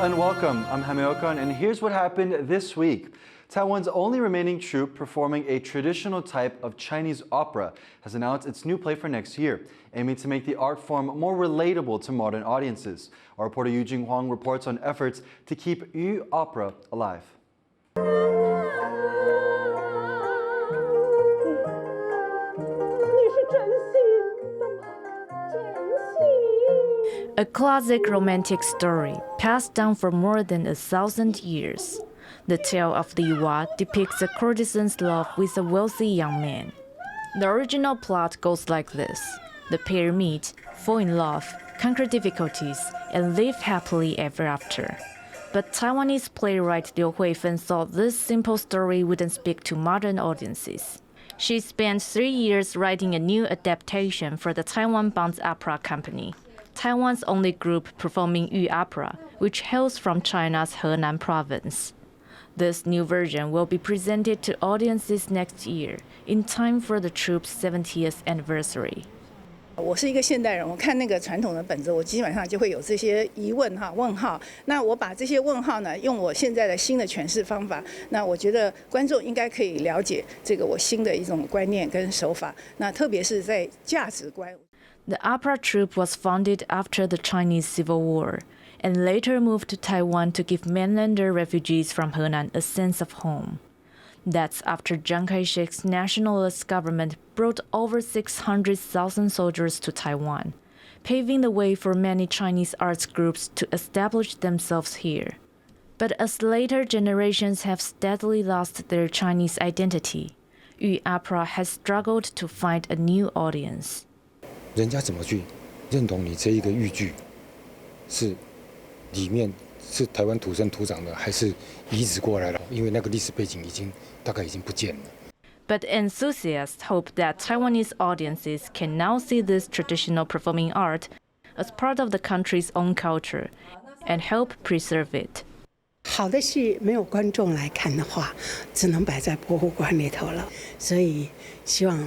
and welcome. I'm Jaime Ocon, and here's what happened this week. Taiwan's only remaining troupe performing a traditional type of Chinese opera has announced its new play for next year, aiming to make the art form more relatable to modern audiences. Our reporter Yu Jinghwang reports on efforts to keep Yu opera alive. A classic romantic story passed down for more than 1,000 years. The tale of Li Wa depicts a courtesan's love with a wealthy young man. The original plot goes like this. The pair meet, fall in love, conquer difficulties, and live happily ever after. But Taiwanese playwright Liu Huifen thought this simple story wouldn't speak to modern audiences. She spent 3 years writing a new adaptation for the TaiwanPlus Opera Company, Taiwan's only group performing Yu opera, which hails from China's Henan province. This new version will be presented to audiences next year, in time for the troupe's 70th anniversary. 我是一个现代人，我看那个传统的本子，我基本上就会有这些疑问问号。那我把这些问号呢，用我现在的新的诠释方法，那我觉得观众应该可以了解这个我新的一种观念跟手法。那特别是在价值观。The opera troupe was founded after the Chinese Civil War, and later moved to Taiwan to give mainlander refugees from Henan a sense of home. That's after Chiang Kai-shek's nationalist government brought over 600,000 soldiers to Taiwan, paving the way for many Chinese arts groups to establish themselves here. But as later generations have steadily lost their Chinese identity, Yu opera has struggled to find a new audience. 人家怎么去认同你这一个豫剧是里面是台湾土生土长的，还是移植过来的？因为那个历史背景大概已经不见了。But enthusiasts hope that Taiwanese audiences can now see this traditional performing art as part of the country's own culture and help preserve it. 好的戏没有观众来看的话，只能摆在博物馆里头了。所以希望，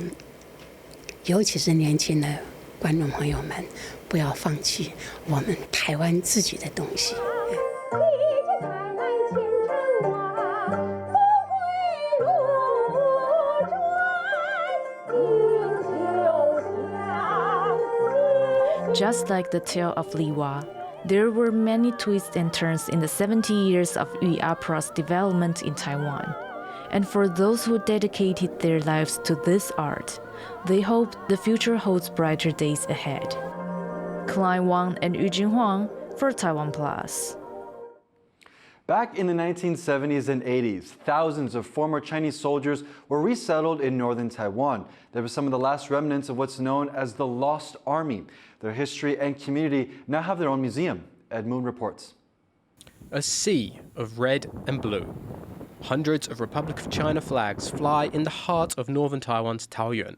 尤其是年轻的观众朋友们，不要放弃我们台湾自己的东西。Just like the tale of Li Wa, there were many twists and turns in the 70 years of Yu opera's development in Taiwan. And for those who dedicated their lives to this art, they hope the future holds brighter days ahead. Klein Wang and Yu Jinghwang for TaiwanPlus. Back in the 1970s and 80s, thousands of former Chinese soldiers were resettled in northern Taiwan. They were some of the last remnants of what's known as the Lost Army. Their history and community now have their own museum. Ed Moon reports. A sea of red and blue. Hundreds of Republic of China flags fly in the heart of northern Taiwan's Taoyuan.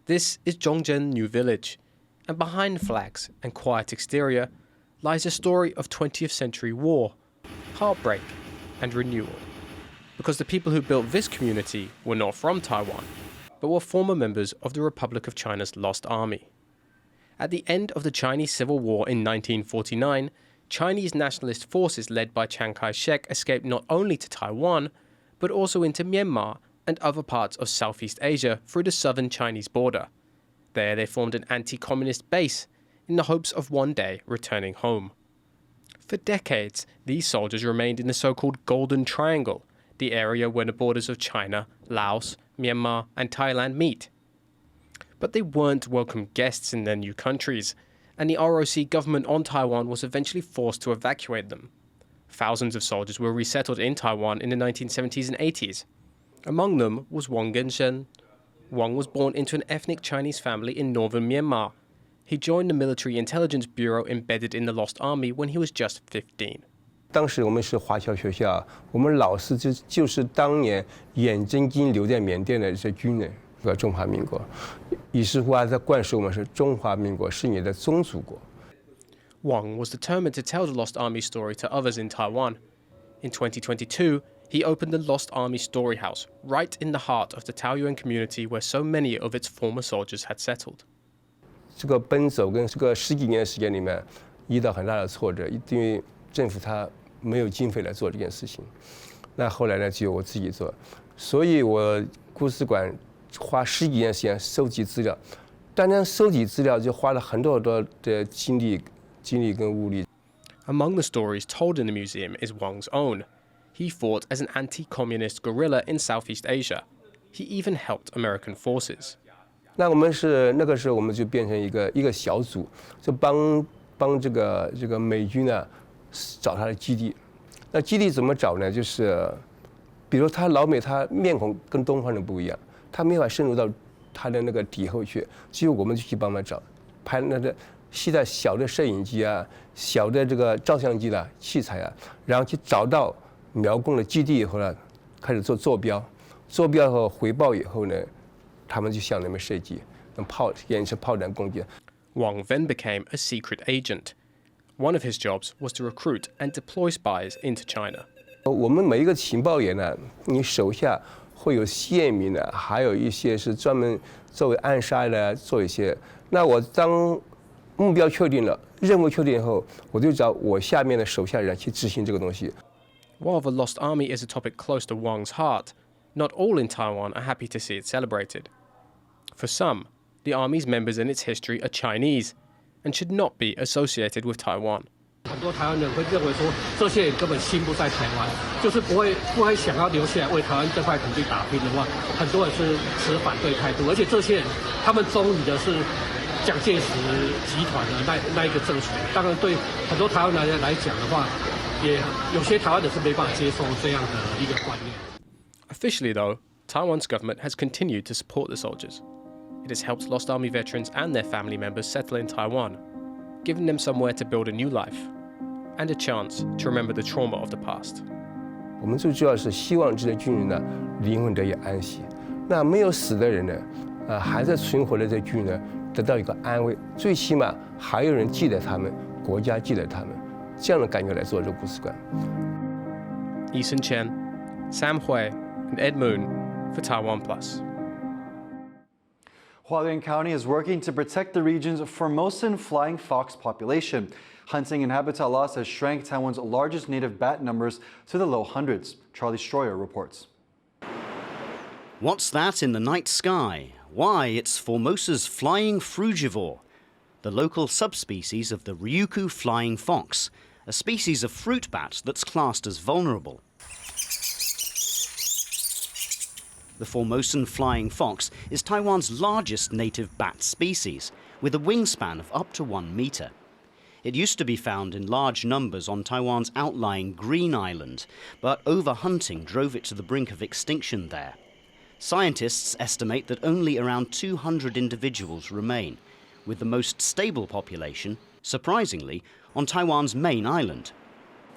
This is Zhongzhen New Village, and behind the flags and quiet exterior lies a story of 20th century war, heartbreak and renewal. Because the people who built this community were not from Taiwan, but were former members of the Republic of China's Lost Army. At the end of the Chinese Civil War in 1949, Chinese nationalist forces led by Chiang Kai-shek escaped not only to Taiwan, but also into Myanmar and other parts of Southeast Asia through the southern Chinese border. There they formed an anti-communist base in the hopes of one day returning home. For decades, these soldiers remained in the so-called Golden Triangle, the area where the borders of China, Laos, Myanmar and Thailand meet. But they weren't welcome guests in their new countries, and the ROC government on Taiwan was eventually forced to evacuate them. Thousands of soldiers were resettled in Taiwan in the 1970s and 80s. Among them was Wang Genshen. Wang was born into an ethnic Chinese family in northern Myanmar. He joined the military intelligence bureau embedded in the Lost Army when he was just 15. 当时我们是华侨学校，我们老师就是当年眼睁睁留在缅甸的这些军人，中华民国，于是乎在灌输我们是中华民国是你的宗主国。 Wang was determined to tell the Lost Army story to others in Taiwan. In 2022, he opened the Lost Army Story House right in the heart of the Taoyuan community where so many of its former soldiers had settled. 这个奔走跟这个10几年的时间里面，遇到很大的挫折，因为政府它没有经费来做这件事情。那后来呢，就由我自己做，所以我故事馆花10几年时间收集资料，单单收集资料就花了很多的精力跟物力。Among the stories told in the museum is Wang's own. He fought as an anti-communist guerrilla in Southeast Asia. He even helped American forces. 那那个时候我们就变成一个小组，就帮这个美军呢找他的基地。那基地怎么找呢？就是比如老美他面孔跟东方人不一样，他没法深入到他的那个底后去，只有我们去帮忙找，拍那个携带小的摄影机啊、小的这个照相机的器材啊，然后去找到苗工的基地以后呢，开始做坐标和回报以后呢，他们就向那边射击，演示炮弹攻击。Wang then became a secret agent. One of his jobs was to recruit and deploy spies into China. 我们每一个情报员呢，你手下会有县民的，还有一些是专门作为暗杀的做一些。那我当目标确定了，任务确定以后，我就找我下面的手下人去执行这个东西。While the Lost Army is a topic close to Wang's heart, not all in Taiwan are happy to see it celebrated. For some, the Army's members and its history are Chinese and should not be associated with Taiwan. 很多台湾人会认为说，这些人根本心不在台湾，就是不会想要留下来为台湾这块土地打拼的话，很多人是持反对态度，而且这些人他们忠于的是蒋介石集团的那一个政权。当然，对很多台湾人来讲的话，也有些台湾人是没办法接受这样的一个观念。Officially, though, Taiwan's government has continued to support the soldiers. It has helped Lost Army veterans and their family members settle in Taiwan, giving them somewhere to build a new life and a chance to remember the trauma of the past. 我们最主要是希望这些军人呢灵魂得以安息，那没有死的人呢，还在存活的这些军人呢得到一个安慰，最起码还有人记得他们，国家记得他们，这样的感觉来做这个故事馆。Eason Chen, Sam Hui, and Ed Moon for TaiwanPlus. Hualien County is working to protect the region's Formosan flying fox population. Hunting and habitat loss has shrank Taiwan's largest native bat numbers to the low hundreds. Charlie Stroyer reports. What's that in the night sky? Why, it's Formosa's flying frugivore, the local subspecies of the Ryukyu flying fox, a species of fruit bat that's classed as vulnerable. The Formosan flying fox is Taiwan's largest native bat species, with a wingspan of up to 1 metre. It used to be found in large numbers on Taiwan's outlying Green Island, but overhunting drove it to the brink of extinction there. Scientists estimate that only around 200 individuals remain, with the most stable population, surprisingly, on Taiwan's main island.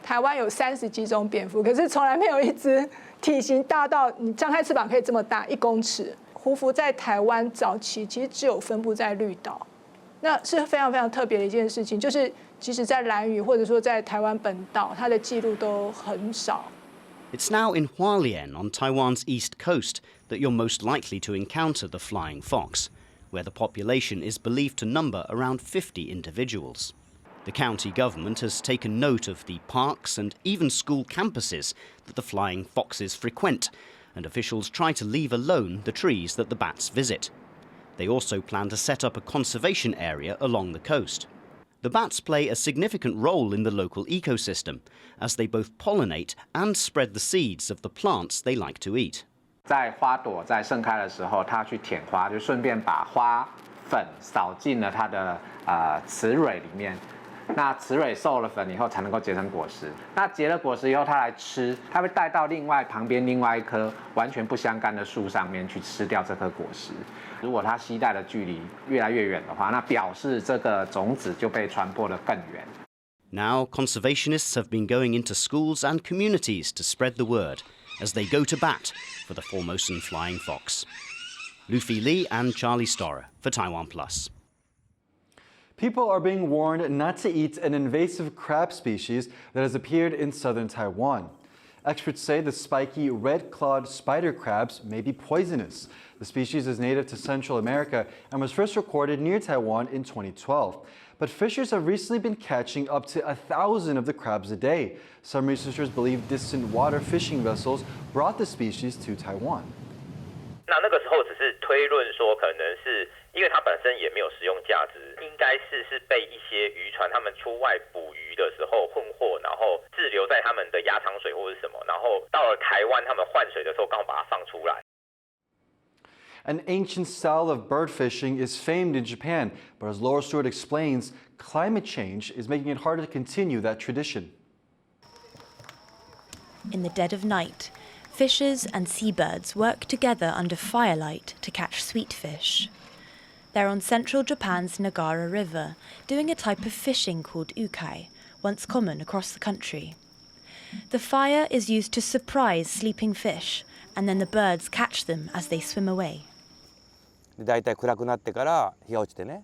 台湾有30几种蝙蝠，可是从来没有一只体型大到你张开翅膀可以这么大，1公尺。胡蝠在台湾早期其实只有分布在绿岛，那是非常非常特别的一件事情，就是即使在兰屿或者说在台湾本岛，它的记录都很少。It's now in Hualien on Taiwan's east coast that you're most likely to encounter the flying fox, where the population is believed to number around 50 individuals. The county government has taken note of the parks and even school campuses that the flying foxes frequent, and officials try to leave alone the trees that the bats visit. They also plan to set up a conservation area along the coast. The bats play a significant role in the local ecosystem, as they both pollinate and spread the seeds of the plants they like to eat. 在花朵在盛开的时候，它去舔花，就顺便把花粉扫进了它的雌蕊里面。那雌蕊授了粉以后，才能够结成果实。那结了果实以后，它来吃，它会带到旁边另外一棵完全不相干的树上面去吃掉这颗果实。如果它携带的距离越来越远的话，那表示这个种子就被传播得更远。Now, conservationists have been going into schools and communities to spread the word as they go to bat for the Formosan flying fox. Luffy Lee and Charlie Storer for TaiwanPlus. People are being warned not to eat an invasive crab species that has appeared in southern Taiwan. Experts say the spiky red-clawed spider crabs may be poisonous. The species is native to Central America and was first recorded near Taiwan in 2012. But fishers have recently been catching up to 1,000 of the crabs a day. Some researchers believe distant water fishing vessels brought the species to Taiwan. 那个时候只是推论说，可能是因为它本身也没有食用价值，应该是被一些渔船他们出外捕鱼的时候混货，然后滞留在他们的压舱水或是什么，然后到了台湾他们换水的时候刚好把它放出来。 An ancient style of bird fishing is famed in Japan, but as Laura Stewart explains, climate change is making it harder to continue that tradition. In the dead of night, fishers and seabirds work together under firelight to catch sweet fish. They're on central Japan's Nagara River, doing a type of fishing called ukai, once common across the country. The fire is used to surprise sleeping fish, and then the birds catch them as they swim away. だいたい暗くなってから日が落ちてね、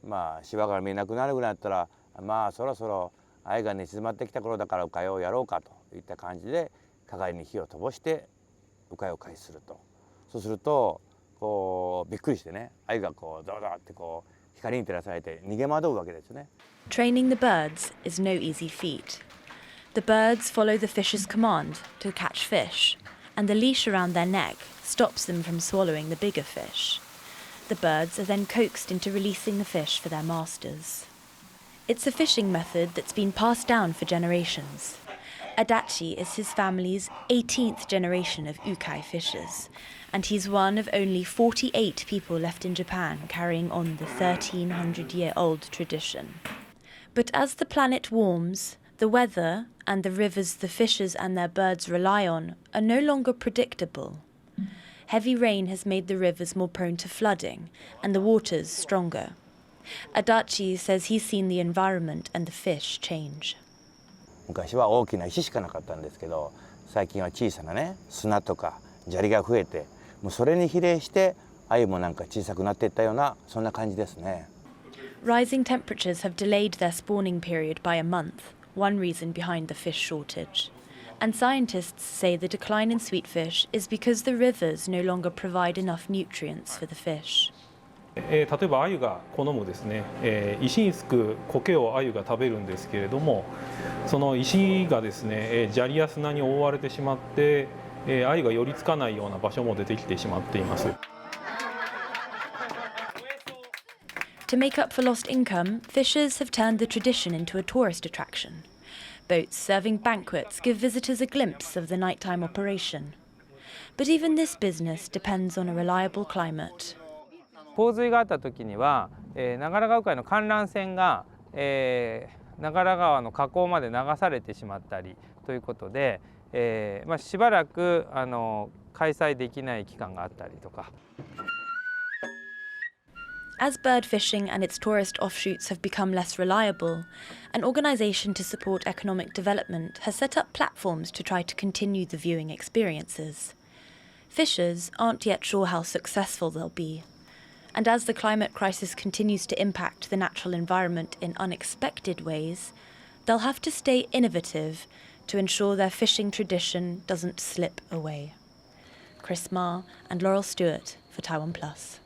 まあ芝が見えなくなるぐらいだったら、まあそろそろ愛が寝静まってきた頃だから鵜飼をやろうかといった感じで鏡に火を灯して鵜飼を開始すると。そうするとこうびっくりしてね、愛がこうドドってこう光に照らされて逃げ惑うわけですね。Training the birds is no easy feat. The birds follow the fish's command to catch fish, and the leash around their neck stops them from swallowing the bigger fish. The birds are then coaxed into releasing the fish for their masters. It's a fishing method that's been passed down for generations. Adachi is his family's 18th generation of ukai fishers, and he's one of only 48 people left in Japan carrying on the 1,300-year-old tradition. But as the planet warms, the weather and the rivers the fishers and their birds rely on are no longer predictable. Heavy rain has made the rivers more prone to flooding and the waters stronger. Adachi says he's seen the environment and the fish change. 昔は大きな石しかなかったんですけど、最近は小さなね砂とか砂利が増えて、もうそれに比例して鮎もなんか小さくなっていったようなそんな感じですね。Rising temperatures have delayed their spawning period by a month, one reason behind the fish shortage. And scientists say the decline in sweet fish is because the rivers no longer provide enough nutrients for the fish. 例えば鮎が好むですね、石につく苔を鮎が食べるんですけれども、その石がですね、砂利や砂に覆われてしまって、鮎が寄りつかないような場所も出てきてしまっています。To make up for lost income, fishers have turned the tradition into a tourist attraction. Boats serving banquets give visitors a glimpse of the nighttime operation. But even this business depends on a reliable climate. 洪水があった時には、長良川鵜飼の観覧船が、長良川の河口まで流されてしまったりということで、しばらく開催できない期間があったりとか。As bird fishing and its tourist offshoots have become less reliable, an organisation to support economic development has set up platforms to try to continue the viewing experiences. Fishers aren't yet sure how successful they'll be. And as the climate crisis continues to impact the natural environment in unexpected ways, they'll have to stay innovative to ensure their fishing tradition doesn't slip away. Chris Ma and Laurel Stewart for TaiwanPlus.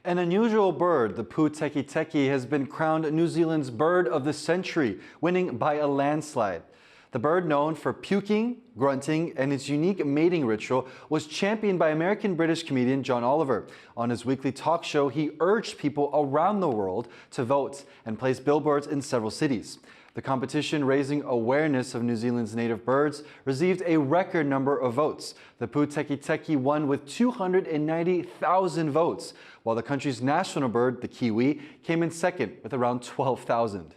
An unusual bird, the Pūteketeke, has been crowned New Zealand's Bird of the Century, winning by a landslide. The bird, known for puking, grunting, and its unique mating ritual, was championed by American-British comedian John Oliver. On his weekly talk show, he urged people around the world to vote and place billboards in several cities. The competition, raising awareness of New Zealand's native birds, received a record number of votes. The Pūteketeke won with 290,000 votes, while the country's national bird, the kiwi, came in second with around 12,000.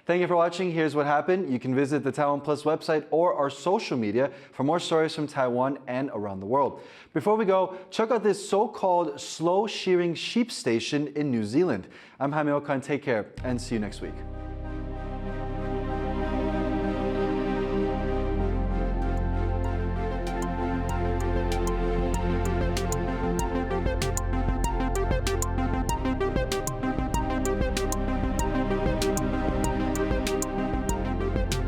Thank you for watching. Here's what happened. You can visit the TaiwanPlus website or our social media for more stories from Taiwan and around the world. Before we go, check out this so-called slow shearing sheep station in New Zealand. I'm Jaime Ocon. Take care and see you next week.